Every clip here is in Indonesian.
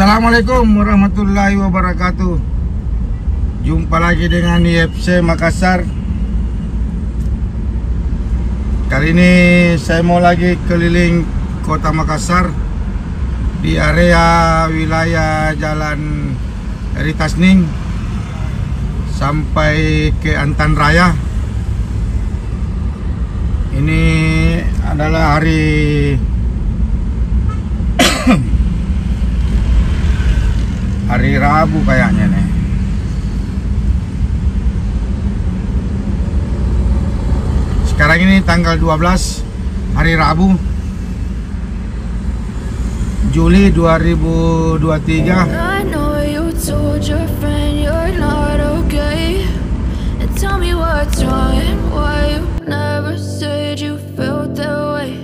Assalamualaikum warahmatullahi wabarakatuh. Jumpa lagi dengan IFC Makassar. Kali ini saya mau lagi keliling kota Makassar di area wilayah Jalan Eri Tasning sampai ke Antan Raya. Ini adalah hari Rabu kayaknya nih. Sekarang ini tanggal 12 hari Rabu Juli 2023. I know you told your friend you're not okay, and tell me what's wrong and why you never said you felt that way.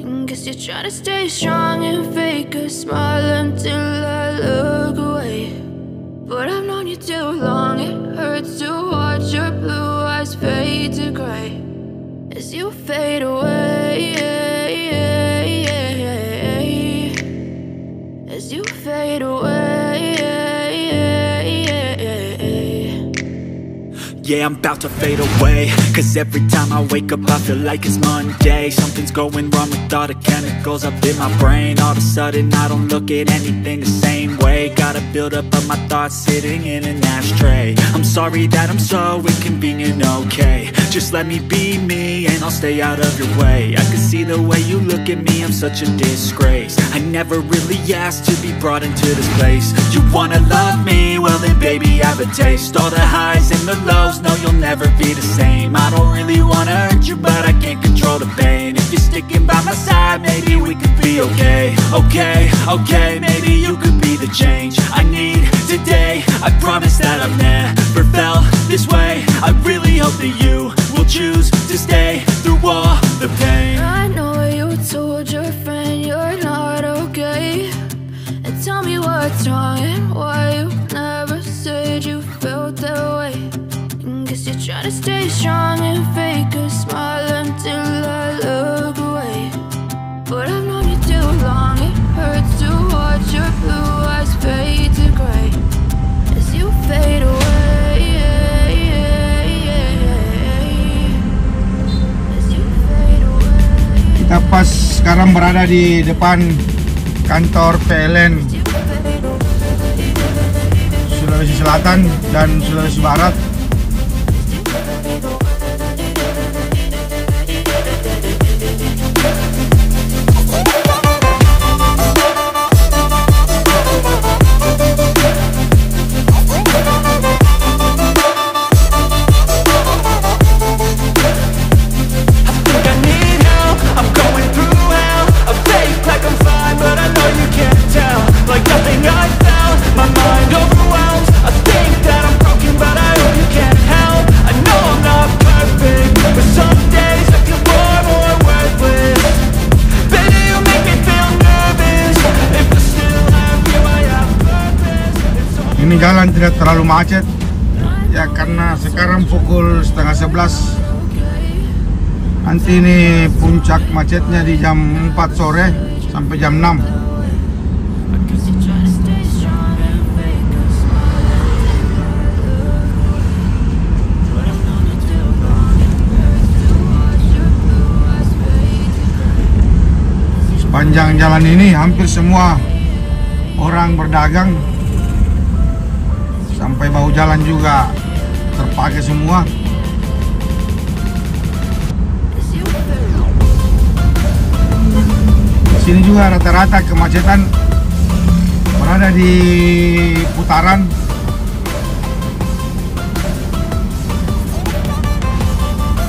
And guess you're trying to stay strong and fake a smile until I look away. But I've known you too long, it hurts to watch your blue eyes fade to gray as you fade away, as you fade away. Yeah, I'm about to fade away, cause every time I wake up I feel like it's Monday. Something's going wrong with all the chemicals up in my brain. All of a sudden I don't look at anything the same way. Gotta build up of my thoughts sitting in an ashtray. I'm sorry that I'm so inconvenient, okay. Just let me be me and I'll stay out of your way. I can see the way you look at me, I'm such a disgrace. I never really asked to be brought into this place. You wanna love me? Well then baby I have a taste. All the highs and the lows, no you'll never be the same. I don't really wanna hurt you but I can't control the pain. If you're sticking by my side maybe we could be okay. Okay, maybe you could be the change I need today. I promise that I've never felt this way. I really hope that you will choose to stay through all the pain. I know you told your friend you're not okay, and tell me what's wrong and why you never said you felt that way. And guess you're trying to stay strong and fake a smile until I look away. But I've known you too long, it hurts to watch your blue eyes fade to gray as you fade away, as you fade away. Kita pas sekarang berada di depan kantor PLN Sulawesi Selatan dan Sulawesi Barat. Ini jalan tidak terlalu macet ya karena sekarang pukul 10:30. Nanti ini puncak macetnya di jam 4 sore sampai jam 6. Sepanjang jalan ini hampir semua orang berdagang. Sampai bahu jalan juga terpakai semua. Di sini juga rata-rata kemacetan berada di putaran.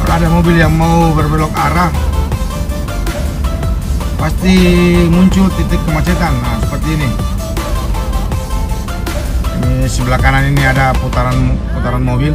Kalau ada mobil yang mau berbelok arah, pasti muncul titik kemacetan. Nah, seperti ini. Ini sebelah kanan ini ada putaran mobil.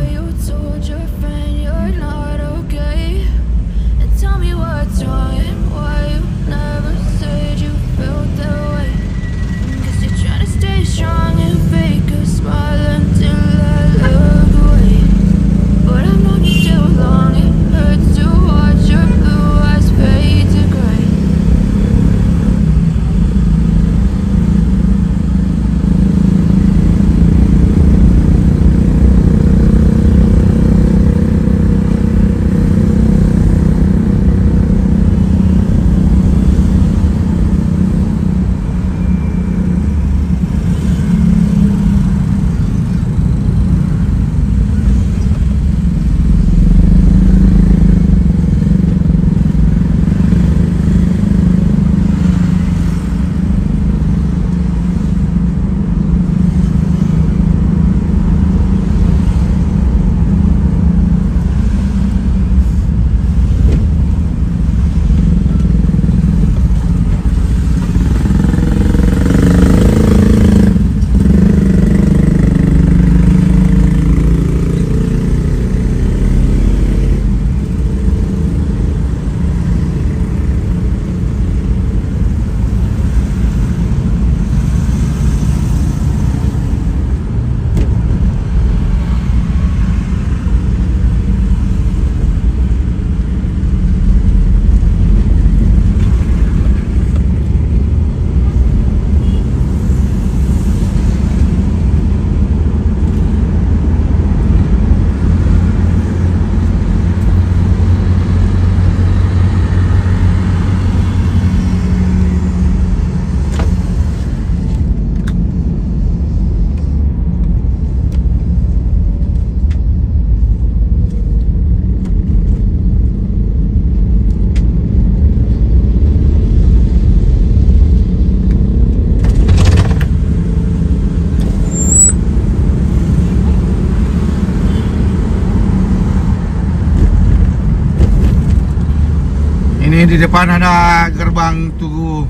Ini di depan ada gerbang Tugu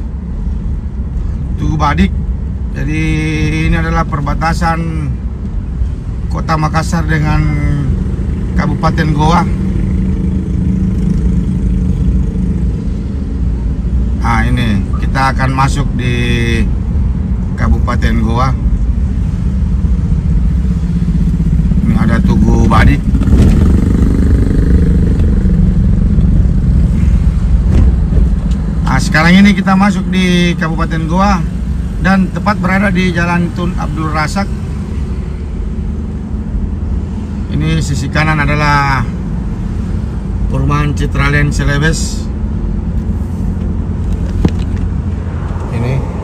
Badik. Jadi ini adalah perbatasan Kota Makassar dengan Kabupaten Goa. Nah, ini kita akan masuk di Kabupaten Goa. Ini ada Tugu Badik. Nah, sekarang ini kita masuk di Kabupaten Goa dan tepat berada di Jalan Tun Abdul Razak. Ini sisi kanan adalah perumahan Citraland Celebes. Ini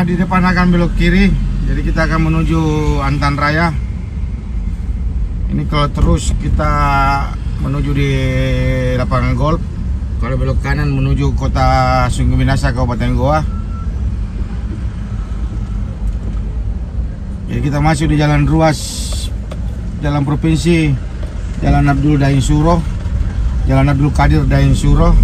di depan akan belok kiri. Jadi kita akan menuju Antan Raya. Ini kalau terus kita menuju di lapangan golf. Kalau belok kanan menuju kota Sungguh Minasa, Kabupaten Goa. Jadi kita masuk di jalan ruas, jalan provinsi, Jalan Abdul Daeng Suro, Jalan Abdul Qadir Daeng Suro.